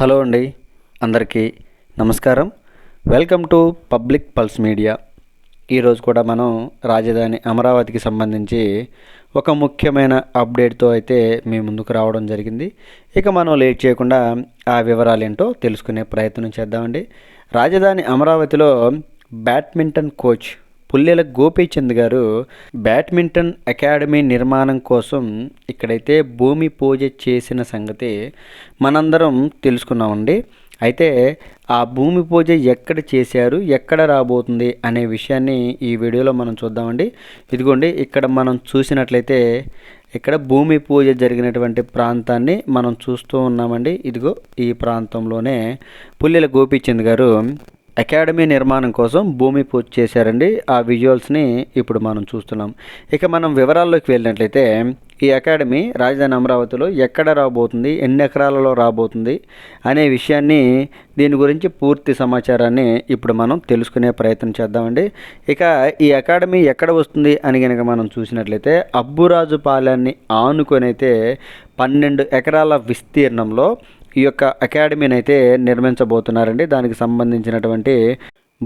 Hello అండి, అందరికీ నమస్కారం. Welcome to public pulse media. ఈరోజు కూడా మనం రాజధాని అమరావతికి సంబంధించి ఒక ముఖ్యమైన అప్డేట్తో అయితే మీ ముందుకు రావడం జరిగింది. ఇక మనం లేట్ చేయకుండా ఆ వివరాలు ఏంటో తెలుసుకునే ప్రయత్నం చేద్దామండి. రాజధాని అమరావతిలో బ్యాడ్మింటన్ కోచ్ పుల్లెల గోపీచంద్ గారు బ్యాడ్మింటన్ అకాడమీ నిర్మాణం కోసం ఇక్కడైతే భూమి పూజ చేసిన సంగతి మనందరం తెలుసుకున్నామండి. అయితే ఆ భూమి పూజ ఎక్కడ చేశారు, ఎక్కడ రాబోతుంది అనే విషయాన్ని ఈ వీడియోలో మనం చూద్దామండి. ఇదిగోండి, ఇక్కడ మనం చూసినట్లయితే ఇక్కడ భూమి పూజ జరిగినటువంటి ప్రాంతాన్ని మనం చూస్తూ ఉన్నామండి. ఇదిగో ఈ ప్రాంతంలోనే పుల్లెల గోపీచంద్ గారు అకాడమీ నిర్మాణం కోసం భూమి పూజ చేశారండి. ఆ విజువల్స్ని ఇప్పుడు మనం చూస్తున్నాం. ఇక మనం వివరాల్లోకి వెళ్ళినట్లయితే ఈ అకాడమీ రాజధాని అమరావతిలో ఎక్కడ రాబోతుంది, ఎన్ని ఎకరాలలో రాబోతుంది అనే విషయాన్ని, దీని గురించి పూర్తి సమాచారాన్ని ఇప్పుడు మనం తెలుసుకునే ప్రయత్నం చేద్దామండి. ఇక ఈ అకాడమీ ఎక్కడ వస్తుంది అని కనుక మనం చూసినట్లయితే అబ్బురాజుపాలెన్ని ఆనుకొని అయితే 12 ఎకరాల విస్తీర్ణంలో ఈ యొక్క అకాడమీని అయితే నిర్మించబోతున్నారండి. దానికి సంబంధించినటువంటి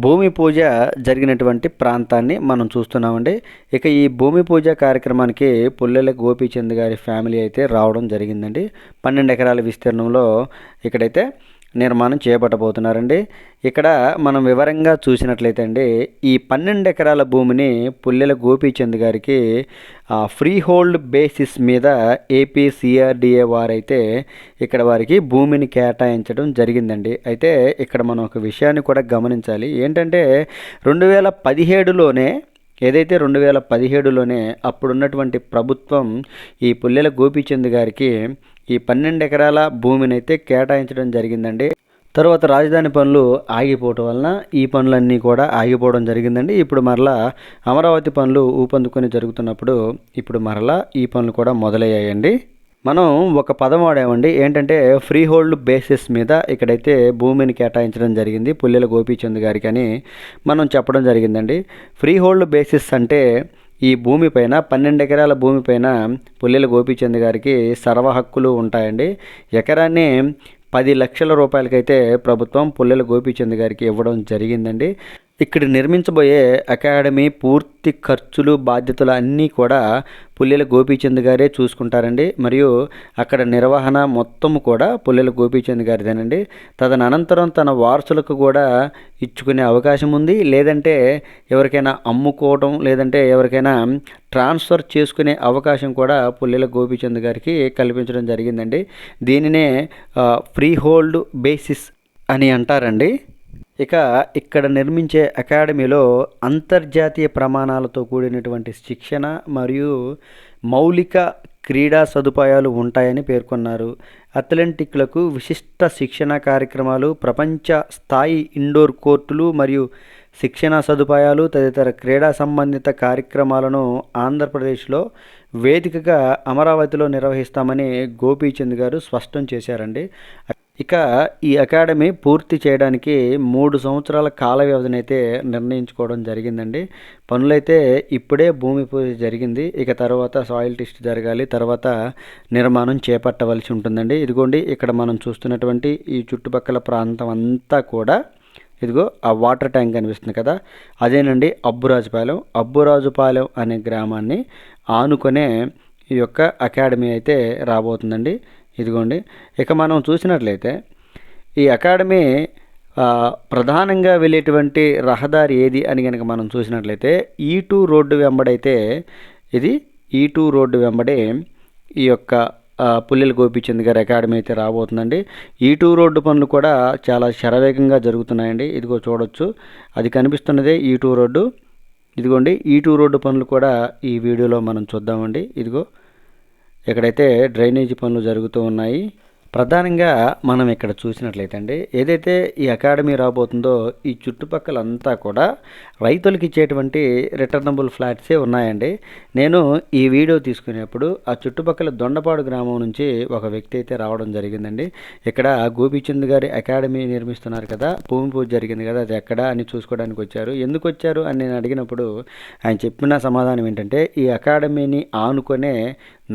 భూమి పూజ జరిగినటువంటి ప్రాంతాన్ని మనం చూస్తున్నామండి. ఇక ఈ భూమి పూజ కార్యక్రమానికి పుల్లెల గోపీచంద్ గారి ఫ్యామిలీ అయితే రావడం జరిగిందండి. 12 ఎకరాల విస్తీర్ణంలో ఇక్కడైతే నిర్మాణం చేపట్టబోతున్నారండి. ఇక్కడ మనం వివరంగా చూసినట్లయితే అండి, ఈ 12 ఎకరాల భూమిని పుల్లెల గోపీచంద్ గారికి ఫ్రీ హోల్డ్ బేసిస్ మీద ఏపీసీఆర్డీఏ వారైతే ఇక్కడ వారికి భూమిని కేటాయించడం జరిగిందండి. అయితే ఇక్కడ మనం ఒక విషయాన్ని కూడా గమనించాలి. ఏంటంటే 2017లోనే ఏదైతే 2017లోనే అప్పుడున్నటువంటి ప్రభుత్వం ఈ పుల్లెల గోపీచంద్ గారికి ఈ 12 ఎకరాల భూమిని అయితే కేటాయించడం జరిగిందండి. తర్వాత రాజధాని పనులు ఆగిపోవటం వలన ఈ పనులన్నీ కూడా ఆగిపోవడం జరిగిందండి. ఇప్పుడు మరలా అమరావతి పనులు ఊపందుకొని జరుగుతున్నప్పుడు ఇప్పుడు మరలా ఈ పనులు కూడా మొదలయ్యాయండి. మనం ఒక పదం వాడామండి, ఏంటంటే ఫ్రీ హోల్డ్ బేసిస్ మీద ఇక్కడైతే భూమిని కేటాయించడం జరిగింది పుల్లెల గోపీచంద్ గారికి అని మనం చెప్పడం జరిగిందండి. ఫ్రీ హోల్డ్ బేసిస్ అంటే ఈ భూమిపైన 12 ఎకరాల భూమిపైన పుల్లెల గోపీచంద్ గారికి సర్వ హక్కులు ఉంటాయండి. ఎకరాన్ని 10 లక్షల రూపాయలకైతే ప్రభుత్వం పుల్లెల గోపీచంద్ గారికి ఇవ్వడం జరిగిందండి. ఇక్కడ నిర్మించబోయే అకాడమీ పూర్తి ఖర్చులు, బాధ్యతలు అన్నీ కూడా పుల్లెల గోపీచంద్ గారే చూసుకుంటారండి. మరియు అక్కడ నిర్వహణ మొత్తం కూడా పుల్లెల గోపీచంద్ గారిదేనండి. తదనంతరం తన వారసులకు కూడా ఇచ్చుకునే అవకాశం ఉంది. లేదంటే ఎవరికైనా అమ్ముకోవడం, లేదంటే ఎవరికైనా ట్రాన్స్ఫర్ చేసుకునే అవకాశం కూడా పుల్లెల గోపీచంద్ గారికి కల్పించడం జరిగిందండి. దీనినే ఫ్రీ హోల్డ్ బేసిస్ అని అంటారండి. ఇక ఇక్కడ నిర్మించే అకాడమీలో అంతర్జాతీయ ప్రమాణాలతో కూడినటువంటి శిక్షణ మరియు మౌలిక క్రీడా సదుపాయాలు ఉంటాయని పేర్కొన్నారు. అథ్లెటిక్లకు విశిష్ట శిక్షణ కార్యక్రమాలు, ప్రపంచ స్థాయి ఇండోర్ కోర్టులు మరియు శిక్షణ సదుపాయాలు తదితర క్రీడా సంబంధిత కార్యక్రమాలను ఆంధ్రప్రదేశ్లో వేదికగా అమరావతిలో నిర్వహిస్తామని గోపీచంద్ గారు స్పష్టం చేశారండి. ఇక ఈ అకాడమీ పూర్తి చేయడానికి 3 సంవత్సరాల కాల వ్యవధిని అయితే నిర్ణయించుకోవడం జరిగిందండి. పనులైతే ఇప్పుడే భూమి పూజ జరిగింది. ఇక తర్వాత సాయిల్ టెస్ట్ జరగాలి, తర్వాత నిర్మాణం చేపట్టవలసి ఉంటుందండి. ఇదిగోండి, ఇక్కడ మనం చూస్తున్నటువంటి ఈ చుట్టుపక్కల ప్రాంతం అంతా కూడా ఇదిగో ఆ వాటర్ ట్యాంక్ కనిపిస్తుంది కదా, అదేనండి అబ్బురాజుపాలెం. అబ్బురాజుపాలెం అనే గ్రామాన్ని ఆనుకునే ఈ యొక్క అకాడమీ అయితే రాబోతుందండి. ఇదిగోండి, ఇక మనం చూసినట్లయితే ఈ అకాడమీ ప్రధానంగా వెళ్ళేటువంటి రహదారి ఏది అని కనుక మనం చూసినట్లయితే E2 రోడ్డు వెంబడైతే ఇది E2 రోడ్డు వెంబడే ఈ యొక్క పుల్లెల గోపీచంద్ గారి అకాడమీ అయితే రాబోతుందండి. E2 రోడ్డు పనులు కూడా చాలా శరవేగంగా జరుగుతున్నాయండి. ఇదిగో చూడొచ్చు, అది కనిపిస్తున్నదే E2 రోడ్డు. ఇదిగోండి, E2 రోడ్డు పనులు కూడా ఈ వీడియోలో మనం చూద్దామండి. ఇదిగో ఇక్కడైతే డ్రైనేజీ పనులు జరుగుతూ ఉన్నాయి. ప్రధానంగా మనం ఇక్కడ చూసినట్లయితే అండి, ఏదైతే ఈ అకాడమీ రాబోతుందో ఈ చుట్టుపక్కలంతా కూడా రైతులకు ఇచ్చేటువంటి రిటర్నబుల్ ఫ్లాట్సే ఉన్నాయండి. నేను ఈ వీడియో తీసుకునేప్పుడు ఆ చుట్టుపక్కల దొండపాడు గ్రామం నుంచి ఒక వ్యక్తి అయితే రావడం జరిగిందండి. ఇక్కడ గోపీచంద్ గారి అకాడమీ నిర్మిస్తున్నారు కదా, భూమి పూజ జరిగింది కదా, అది ఎక్కడ అని చూసుకోవడానికి వచ్చారు. ఎందుకు వచ్చారు అని నేను అడిగినప్పుడు ఆయన చెప్పిన సమాధానం ఏంటంటే, ఈ అకాడమీని ఆనుకొనే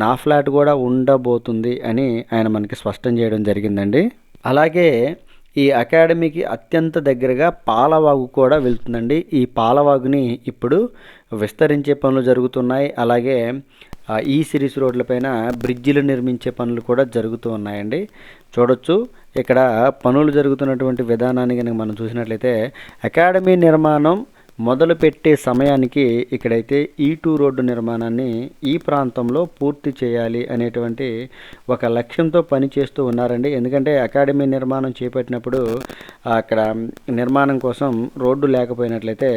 నా ఫ్లాట్ కూడా ఉండబోతుంది అని ఆయన మనకి స్పష్టం చేయడం జరిగిందండి. అలాగే ఈ అకాడమీకి అత్యంత దగ్గరగా పాలవాగు కూడా వెళ్తుందండి. ఈ పాలవాగుని ఇప్పుడు విస్తరించే పనులు జరుగుతున్నాయి. అలాగే ఈ సిరీస్ రోడ్లపైన బ్రిడ్జిలు నిర్మించే పనులు కూడా జరుగుతూ ఉన్నాయండి. చూడొచ్చు ఇక్కడ పనులు జరుగుతున్నటువంటి విధానాన్ని కనుక మనం చూసినట్లయితే అకాడమీ నిర్మాణం మొదలుపెట్టే సమయానికి ఇక్కడైతే E2 రోడ్డు నిర్మాణాన్ని ఈ ప్రాంతంలో పూర్తి చేయాలి అనేటువంటి ఒక లక్ష్యంతో పనిచేస్తూ ఉన్నారండి. ఎందుకంటే అకాడమీ నిర్మాణం చేపట్టినప్పుడు అక్కడ నిర్మాణం కోసం రోడ్డు లేకపోయినట్లయితే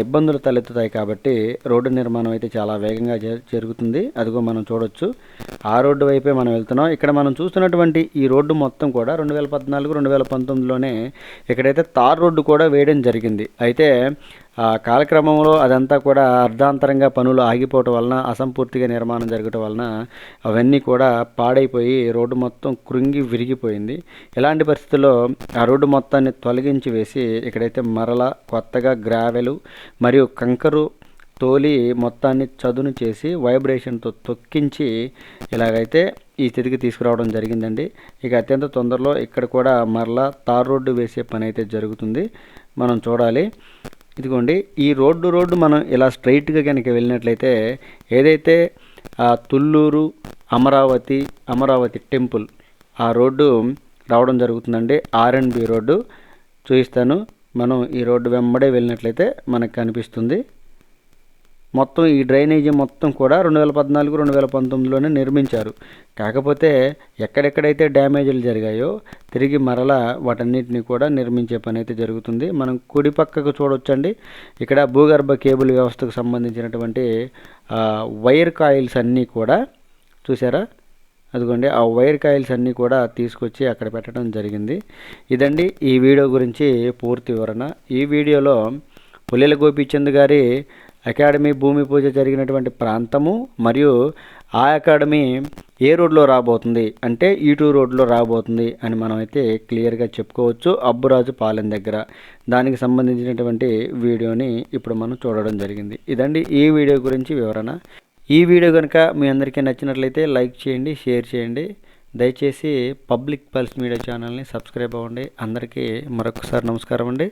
ఇబ్బందులు తలెత్తుతాయి. కాబట్టి రోడ్డు నిర్మాణం అయితే చాలా వేగంగా జరుగుతుంది. అదిగో మనం చూడొచ్చు ఆ రోడ్డు వైపే మనం వెళ్తున్నాం. ఇక్కడ మనం చూస్తున్నటువంటి ఈ రోడ్డు మొత్తం కూడా 2014, 2019లోనే ఇక్కడైతే తార్ రోడ్డు కూడా వేయడం జరిగింది. అయితే కాలక్రమంలో అదంతా కూడా అర్ధాంతరంగా పనులు ఆగిపోవటం వలన, అసంపూర్తిగా నిర్మాణం జరగటం వలన అవన్నీ కూడా పాడైపోయి రోడ్డు మొత్తం కృంగి విరిగిపోయింది. ఇలాంటి పరిస్థితుల్లో ఆ రోడ్డు మొత్తాన్ని తొలగించి వేసి ఇక్కడైతే మరలా కొత్తగా గ్రావెలు మరియు కంకరు తోలి మొత్తాన్ని చదును చేసి వైబ్రేషన్తో తొక్కించి ఇలాగైతే ఈ స్థితికి తీసుకురావడం జరిగిందండి. ఇక అత్యంత తొందరలో ఇక్కడ కూడా మరలా తార్ రోడ్డు వేసే పని అయితే జరుగుతుంది. మనం చూడాలి. ఇదిగోండి ఈ రోడ్డు మనం ఇలా స్ట్రైట్గా కనుక వెళ్ళినట్లయితే ఏదైతే తుళ్ళూరు అమరావతి టెంపుల్ ఆ రోడ్డు రావడం జరుగుతుందండి. R&B రోడ్డు చూపిస్తాను. మనం ఈ రోడ్డు వెంబడే వెళ్ళినట్లయితే మనకు కనిపిస్తుంది. మొత్తం ఈ డ్రైనేజీ మొత్తం కూడా 2014, 2019లోనే నిర్మించారు. కాకపోతే ఎక్కడెక్కడైతే డ్యామేజీలు జరిగాయో తిరిగి మరలా వాటన్నిటిని కూడా నిర్మించే పని అయితే జరుగుతుంది. మనం కుడి పక్కకు చూడొచ్చండి. ఇక్కడ భూగర్భ కేబుల్ వ్యవస్థకు సంబంధించినటువంటి వైర్ కాయిల్స్ అన్నీ కూడా చూసారా, అదిగోండి ఆ వైర్ కాయిల్స్ అన్నీ కూడా తీసుకొచ్చి అక్కడ పెట్టడం జరిగింది. ఇదండి ఈ వీడియో గురించి పూర్తి వివరణ. ఈ వీడియోలో పుల్లెల గోపీచంద్ గారి అకాడమీ భూమి పూజ జరిగినటువంటి ప్రాంతము మరియు ఆ అకాడమీ ఏ రోడ్లో రాబోతుంది అంటే E2 రోడ్లో రాబోతుంది అని మనం అయితే క్లియర్గా చెప్పుకోవచ్చు. అబ్బురాజు పాలెం దగ్గర దానికి సంబంధించినటువంటి వీడియోని ఇప్పుడు మనం చూడడం జరిగింది. ఇదండి ఈ వీడియో గురించి వివరణ. ఈ వీడియో కనుక మీ అందరికీ నచ్చినట్లయితే లైక్ చేయండి, షేర్ చేయండి. దయచేసి పబ్లిక్ పల్స్ మీడియా ఛానల్ని సబ్స్క్రైబ్ అవ్వండి. అందరికీ మరొకసారి నమస్కారం అండి.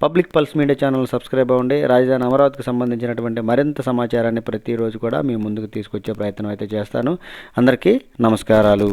Public pulse media channel subscribe అవ్వండి. రాజధాని అమరావతికి సంబంధించినటువంటి మరింత సమాచారాన్ని ప్రతిరోజు కూడా మీ ముందుకు తీసుకొచ్చే ప్రయత్నం అయితే చేస్తాను. అందరికీ నమస్కారాలు.